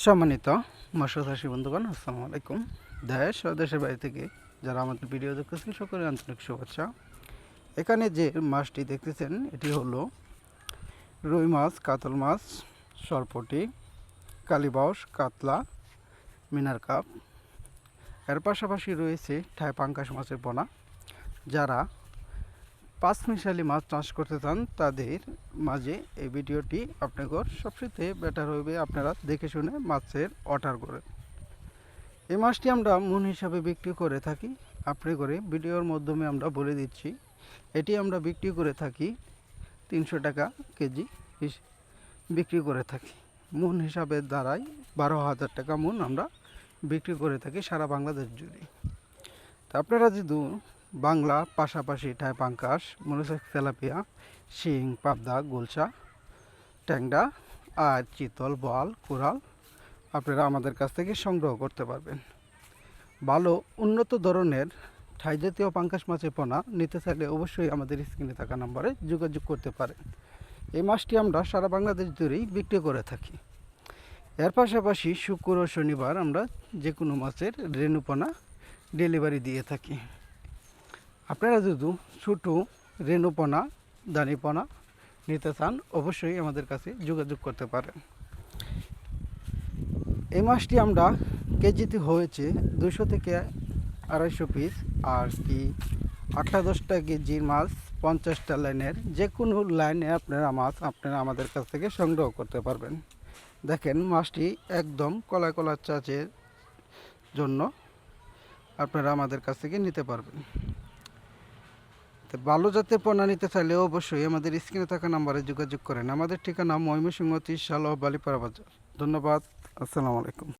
সম্মানিত মৎস্যচাষী বন্ধুগণ, আসসালামু আলাইকুম। দেশ ও দেশের বাইরে থেকে যারা আমাদের ভিডিও দেখতেছেন সকলের আন্তরিক শুভেচ্ছা। এখানে যে মাছটি দেখতেছেন এটি হলো রুই মাছ, কাতল মাছ, সরপুঁটি, কালীবাউস, কাতলা, মিনার কাপ। এর পাশাপাশি রয়েছে ঠাই পাঙ্গাস মাছের পোনা। যারা পাঁচমিশালি মাছ চাষ করতে চান তাদের মাঝে এই ভিডিওটি আপনাদের সবচেয়ে বেটার হবে। আপনারা দেখে শুনে মাছের অর্ডার করেন। এই মাছটি আমরা মন হিসাবে বিক্রি করে থাকি। আপনি করে ভিডিওর মাধ্যমে আমরা বলে দিচ্ছি, এটি আমরা বিক্রি করে থাকি 300 টাকা কেজি বিক্রি করে থাকি। মন হিসাবে দাঁড়ায় 12,000 টাকা মন আমরা বিক্রি করে থাকি সারা বাংলাদেশ জুড়ে। তা আপনারা যদি বাংলা পাশাপাশি ঠাই পাঙ্কাশ, মরিচা, তেলাপিয়া, শিং, পাবদা, গুলশা, ট্যাংরা আর চিতল, বোয়াল, কোরাল আপনারা আমাদের কাছ থেকে সংগ্রহ করতে পারবেন। ভালো উন্নত ধরনের ঠাই জাতীয় পাঙ্কাশ মাছের পোনা নিতে চাইলে অবশ্যই আমাদের স্ক্রিনে থাকা নম্বরে যোগাযোগ করতে পারেন। এই মাছটি আমরা সারা বাংলাদেশ জুড়েই বিক্রি করে থাকি। এর পাশাপাশি শুক্র ও শনিবার আমরা যে কোনো মাছের রেণুপোনা ডেলিভারি দিয়ে থাকি। আপনারা যদি ছোটো রেণুপোনা, দানিপোনা নিতে চান অবশ্যই আমাদের কাছে যোগাযোগ করতে পারেন। এই মাছটি আমরা কেজিতে হয়েছে 200 থেকে 250 পিস, আর কি 8-10টা কেজির মাছ 50টা লাইনের যে কোনো লাইনে আপনারা আমাদের কাছ থেকে সংগ্রহ করতে পারবেন। দেখেন মাছটি একদম কলা কলা চাচের জন্য আপনারা আমাদের কাছ থেকে নিতে পারবেন। ভালো জাতের পোনা নিতে চাইলে অবশ্যই আমাদের স্ক্রিনে থাকা নাম্বারে যোগাযোগ করেন। আমাদের ঠিকানা ময়মনসিংহ 30 সাল বালিপাড়া বাজার। ধন্যবাদ। আসসালামু আলাইকুম।